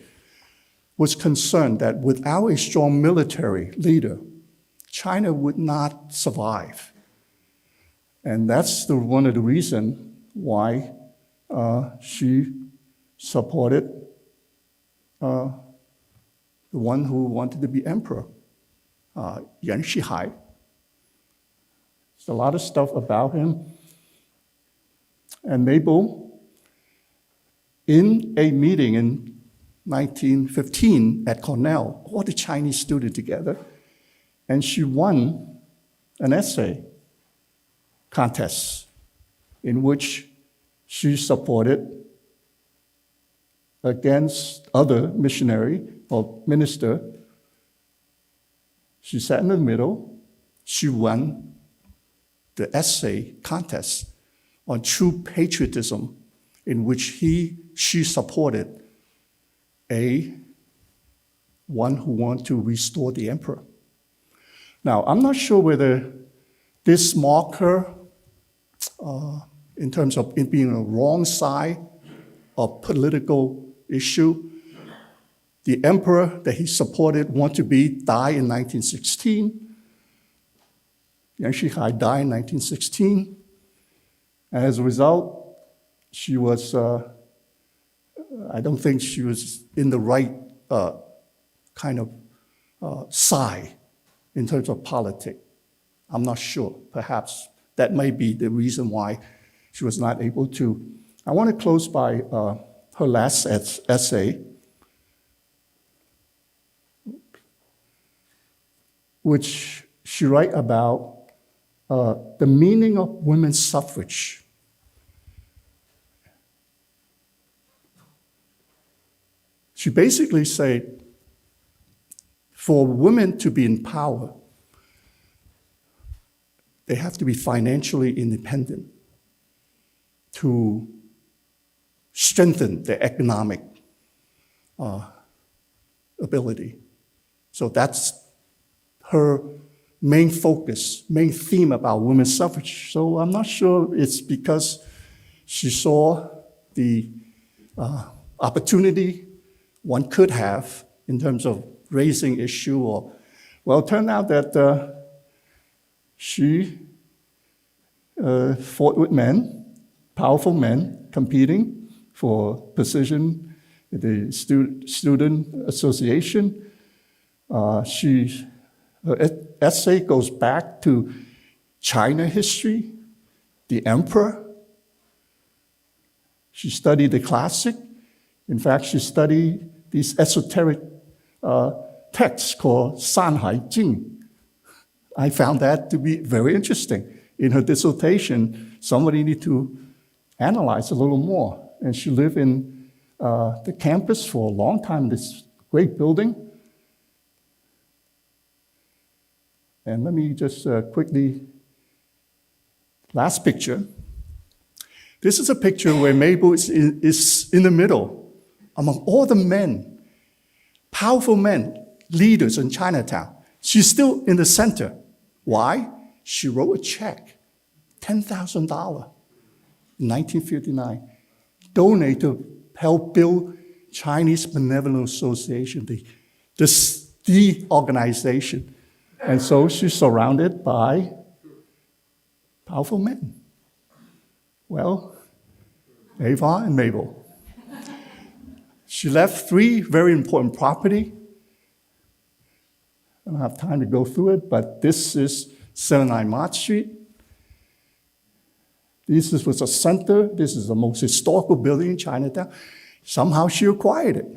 was concerned that without a strong military leader, China would not survive. And that's one of the reasons why she supported the one who wanted to be emperor, Yuan Shihai. There's a lot of stuff about him. And Mabel, in a meeting in 1915 at Cornell, all the Chinese students together, and she won an essay contest in which she supported against other missionary or minister. She sat in the middle. She won the essay contest on true patriotism, in which she supported one who wanted to restore the emperor. Now, I'm not sure whether this marker, in terms of it being a wrong side of political issue, the emperor that he supported died in 1916. Yang Shikai died in 1916. And as a result, she was, I don't think she was in the right kind of side in terms of politics. I'm not sure. Perhaps that may be the reason why she was not able to. I want to close by her last essay, which she writes about the meaning of women's suffrage. She basically said, for women to be in power, they have to be financially independent to strengthen their economic ability. So that's her main focus, main theme about women's suffrage. So I'm not sure it's because she saw the opportunity one could have in terms of raising issue, or, well, it turned out that she fought with men, powerful men, competing for position at the student association. Her essay goes back to China history, the emperor. She studied the classic. In fact, she studied these esoteric texts called Sanhai Jing. I found that to be very interesting. In her dissertation, somebody needed to analyze a little more. And she lived in the campus for a long time, this great building. And let me just quickly, last picture. This is a picture where Mabel is in the middle among all the men, powerful men, leaders in Chinatown. She's still in the center. Why? She wrote a check, $10,000 in 1959, donate to help build Chinese Benevolent Association, the organization. And so she's surrounded by powerful men. Well, Ava and Mabel. She left 3 very important property. I don't have time to go through it, but this is 79 Mott Street. This was a center. This is the most historical building in Chinatown. Somehow she acquired it.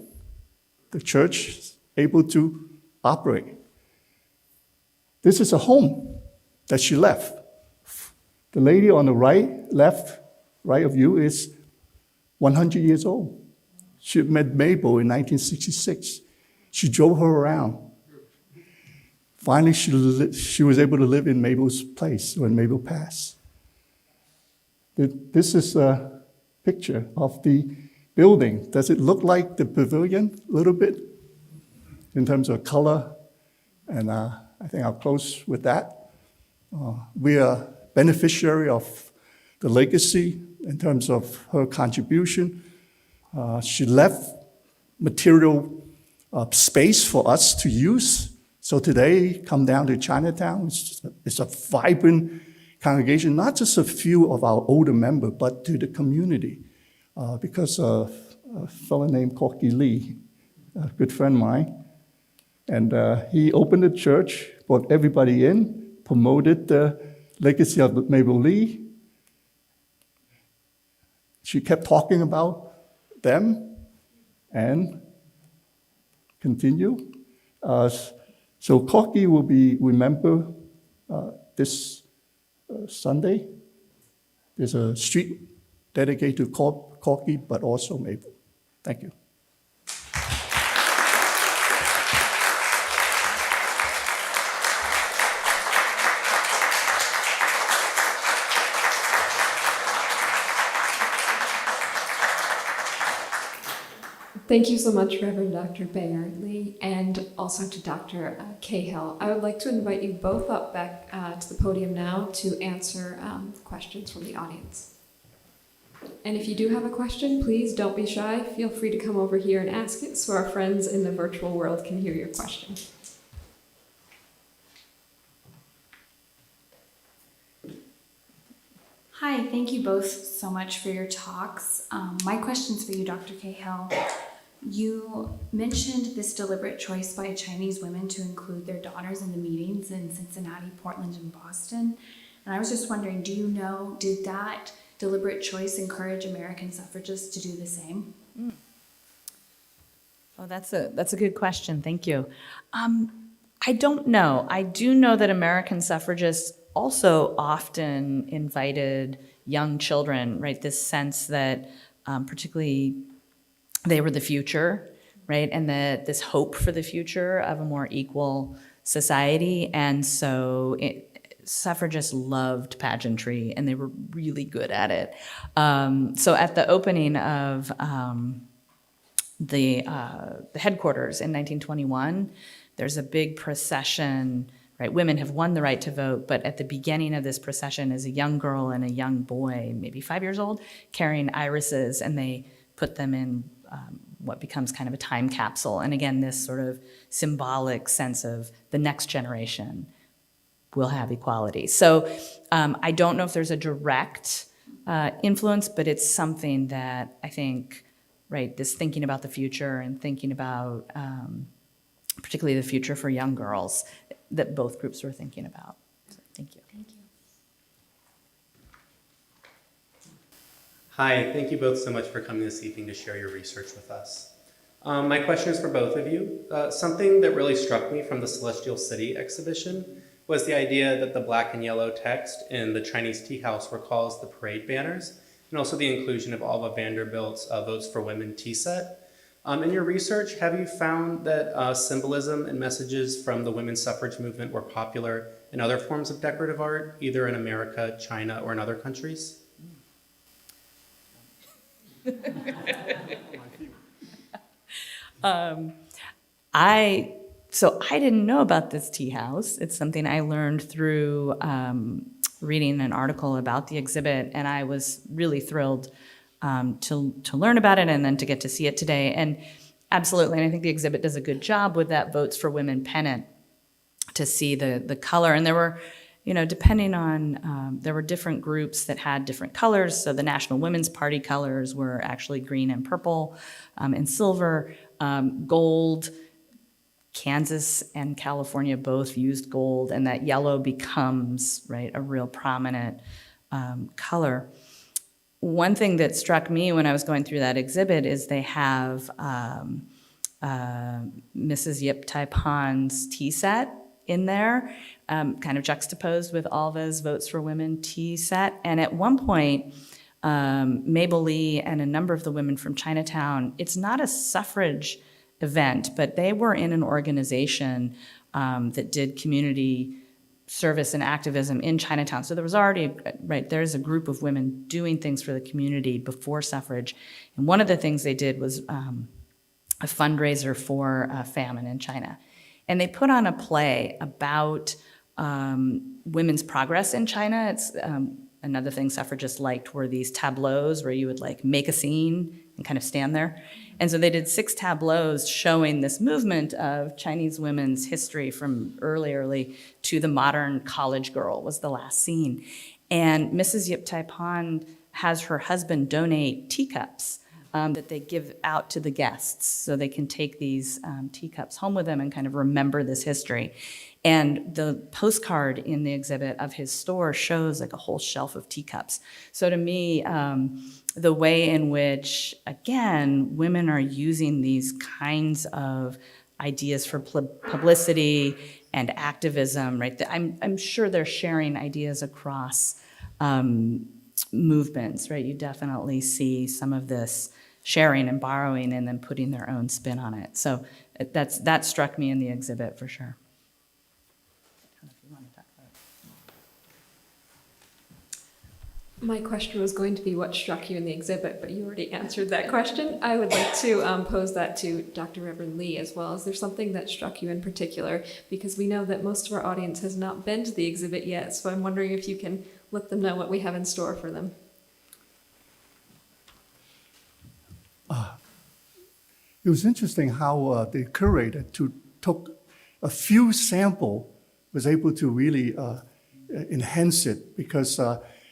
The church is able to operate. This is a home that she left. The lady on the right of you is 100 years old. She met Mabel in 1966. She drove her around. Finally, she was able to live in Mabel's place when Mabel passed. This is a picture of the building. Does it look like the pavilion a little bit in terms of color? And I think I'll close with that. We are beneficiary of the legacy in terms of her contribution. She left material space for us to use. So today, come down to Chinatown. It's a vibrant congregation, not just a few of our older members, but to the community. Because of a fellow named Corky Lee, a good friend of mine, and he opened a church, brought everybody in, promoted the legacy of Mabel Lee. She kept talking about them and continue. So Corky will be remembered this Sunday. There's a street dedicated to Corky, but also Mabel. Thank you. Thank you so much, Reverend Dr. Bayardley, and also to Dr. Cahill. I would like to invite you both up back to the podium now to answer questions from the audience. And if you do have a question, please don't be shy. Feel free to come over here and ask it so our friends in the virtual world can hear your question. Hi, thank you both so much for your talks. My question's for you, Dr. Cahill. You mentioned this deliberate choice by Chinese women to include their daughters in the meetings in Cincinnati, Portland, and Boston. And I was just wondering, do you know, did that deliberate choice encourage American suffragists to do the same? Oh, that's a good question. Thank you. I don't know. I do know that American suffragists also often invited young children, right? This sense that particularly they were the future, right? And that this hope for the future of a more equal society. And so suffragists loved pageantry and they were really good at it. So at the opening of the headquarters in 1921, there's a big procession, right? Women have won the right to vote, but at the beginning of this procession is a young girl and a young boy, maybe 5 years old, carrying irises, and they put them in what becomes kind of a time capsule. And again, this sort of symbolic sense of the next generation will have equality. So I don't know if there's a direct influence, but it's something that I think, right, this thinking about the future and thinking about particularly the future for young girls that both groups were thinking about. So, thank you. Thank you. Hi, thank you both so much for coming this evening to share your research with us. My question is for both of you. Something that really struck me from the Celestial City exhibition was the idea that the black and yellow text in the Chinese tea house recalls the parade banners, and also the inclusion of Alva Vanderbilt's Votes for Women tea set. In your research, have you found that symbolism and messages from the women's suffrage movement were popular in other forms of decorative art, either in America, China, or in other countries? So I didn't know about this tea house. It's something I learned through reading an article about the exhibit, and I was really thrilled to learn about it and then to get to see it today. And absolutely, and I think the exhibit does a good job with that Votes for Women pennant to see the color. And there were, depending on, there were different groups that had different colors. So the National Women's Party colors were actually green and purple and silver, gold. Kansas and California both used gold, and that yellow becomes, right, a real prominent color. One thing that struck me when I was going through that exhibit is they have Mrs. Yip Tai Pan's tea set in there, kind of juxtaposed with Alva's Votes for Women tea set. And at one point, Mabel Lee and a number of the women from Chinatown, it's not a suffrage event, but they were in an organization that did community service and activism in Chinatown. So there was already, right, there's a group of women doing things for the community before suffrage. And one of the things they did was a fundraiser for famine in China. And they put on a play about women's progress in China. It's another thing suffragists liked were these tableaus where you would like make a scene and kind of stand there. And so they did 6 tableaus showing this movement of Chinese women's history from early to the modern college girl was the last scene. And Mrs. Yip Tai Pan has her husband donate teacups that they give out to the guests so they can take these teacups home with them and kind of remember this history. And the postcard in the exhibit of his store shows like a whole shelf of teacups. So to me, the way in which, again, women are using these kinds of ideas for publicity and activism, right? I'm sure they're sharing ideas across movements, right? You definitely see some of this sharing and borrowing and then putting their own spin on it. So that struck me in the exhibit for sure. My question was going to be what struck you in the exhibit, but you already answered that question. I would like to pose that to Dr. Reverend Lee as well. Is there something that struck you in particular? Because we know that most of our audience has not been to the exhibit yet, so I'm wondering if you can let them know what we have in store for them. It was interesting how the curator took a few sample, was able to really enhance it, because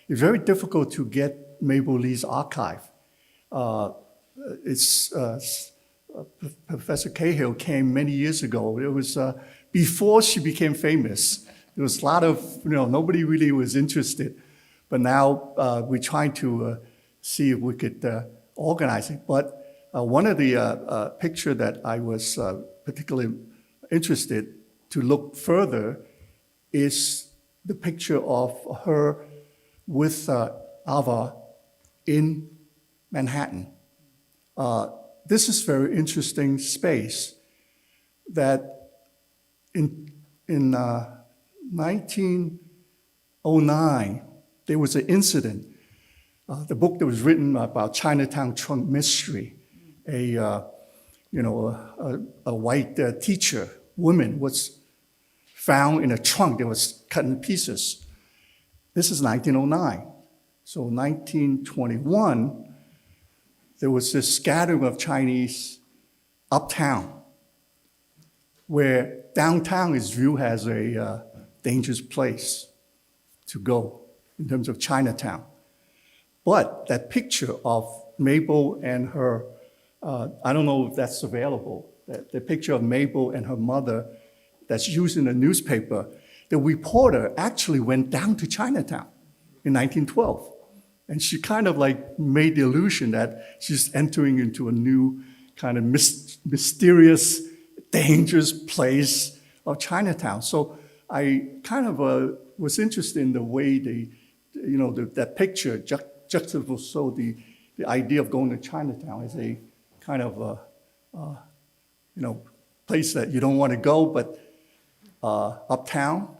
it's very difficult to get Mabel Lee's archive. Professor Cahill came many years ago. It was before she became famous. There was a lot of, nobody really was interested. But now we're trying to see if we could organize it. But one of the picture that I was particularly interested to look further is the picture of her with Ava in Manhattan. This is very interesting space that in 1909, there was an incident. The book that was written about Chinatown trunk mystery, a white teacher, woman, was found in a trunk that was cut in pieces. This is 1909. So 1921, there was this scattering of Chinese uptown, where downtown is viewed as a dangerous place to go in terms of Chinatown. But that picture of Mabel and her, I don't know if that's available, the picture of Mabel and her mother that's used in the newspaper, the reporter actually went down to Chinatown in 1912. And she kind of like made the illusion that she's entering into a new kind of mysterious, dangerous place of Chinatown. So I kind of was interested in the way that picture juxtaposed the idea of going to Chinatown as a kind of place that you don't want to go, but uptown,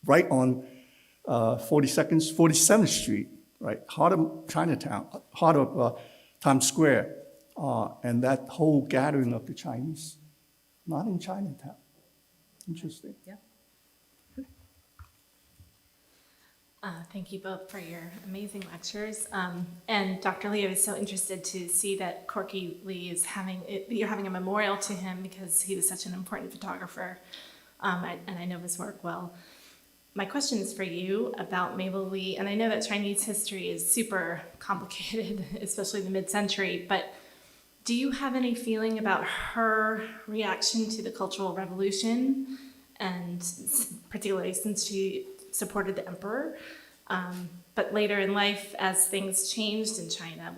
right on 47th Street, right, heart of Chinatown, heart of Times Square, and that whole gathering of the Chinese, not in Chinatown. Interesting. Yeah. Thank you both for your amazing lectures. And Dr. Lee, I was so interested to see that Corky Lee is you're having a memorial to him because he was such an important photographer, and I know his work well. My question is for you about Mabel Lee, and I know that Chinese history is super complicated, especially in the mid-century, but do you have any feeling about her reaction to the Cultural Revolution, and particularly since she supported the emperor, but later in life, as things changed in China,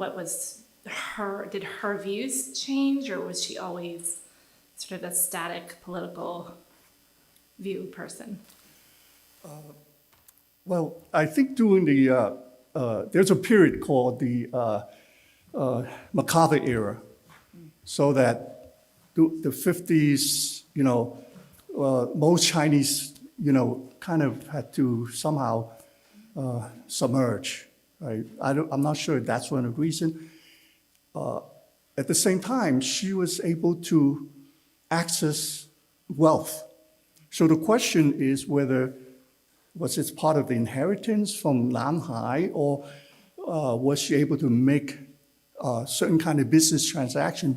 did her views change, or was she always sort of a static political view person? Well, I think during there's a period called the MacArthur era, so that the 50s, most Chinese, kind of had to somehow submerge, right? I'm not sure if that's one of the reasons. At the same time, she was able to access wealth. So the question is whether was it part of the inheritance from Nanhai, or was she able to make certain kind of business transaction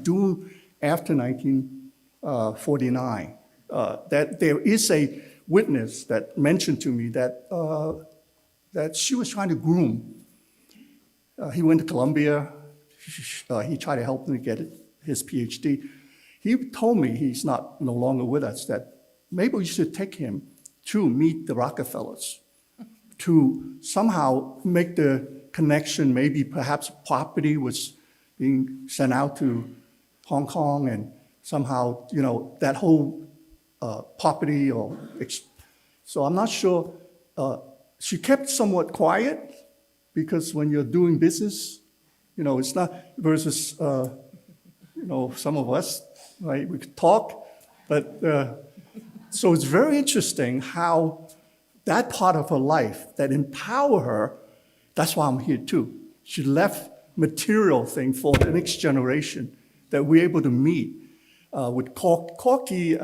after 1949? That there is a witness that mentioned to me that she was trying to groom. He went to Colombia. he tried to help him to get his PhD. He told me, he's no longer with us, that maybe you should take him to meet the Rockefellers, to somehow make the connection. Maybe perhaps property was being sent out to Hong Kong, and somehow, that whole property so I'm not sure. She kept somewhat quiet, because when you're doing business, it's not versus, some of us, right? We could talk, but so it's very interesting how that part of her life that empower her, that's why I'm here too. She left material thing for the next generation that we're able to meet. With Corky,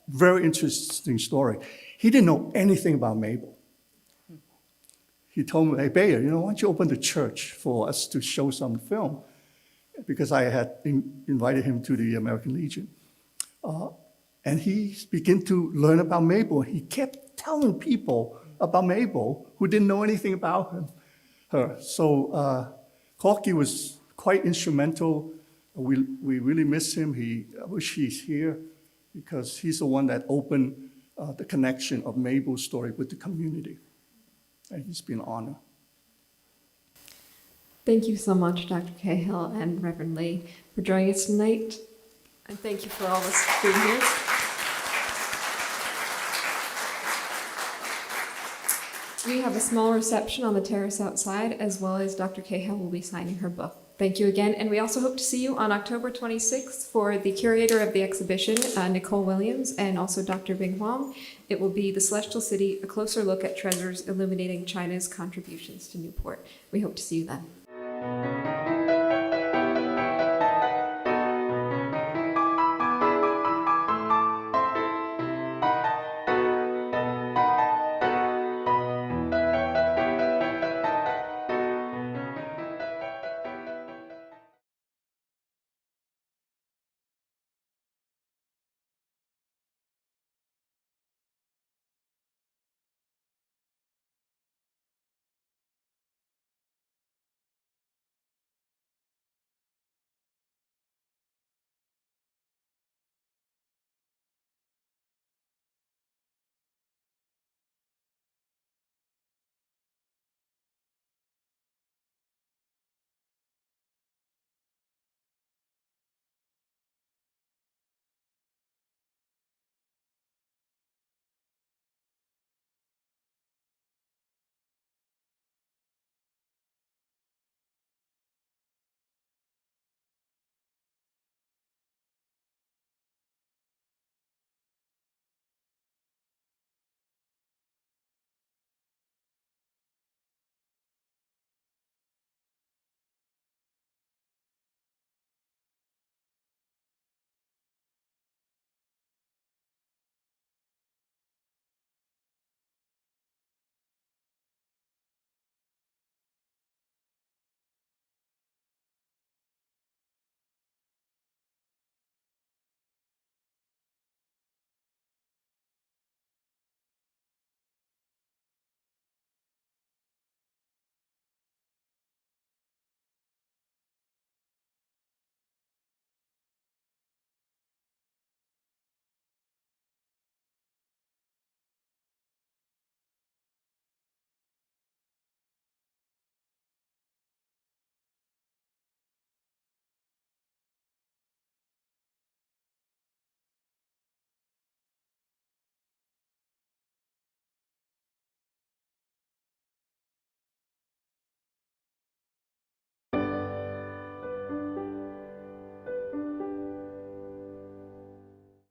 very interesting story. He didn't know anything about Mabel. He told me, hey, Bayer, why don't you open the church for us to show some film? Because I had invited him to the American Legion. And he began to learn about Mabel. He kept telling people about Mabel who didn't know anything about her. So Corky was quite instrumental. We really miss him. I wish he's here, because he's the one that opened the connection of Mabel's story with the community. And he's been an honor. Thank you so much, Dr. Cahill and Reverend Lee, for joining us tonight. And thank you for all of us being here. We have a small reception on the terrace outside, as well as Dr. Cahill will be signing her book. Thank you again, and we also hope to see you on October 26th for the curator of the exhibition, Nicole Williams, and also Dr. Bing Huang. It will be The Celestial City, a closer look at treasures illuminating China's contributions to Newport. We hope to see you then.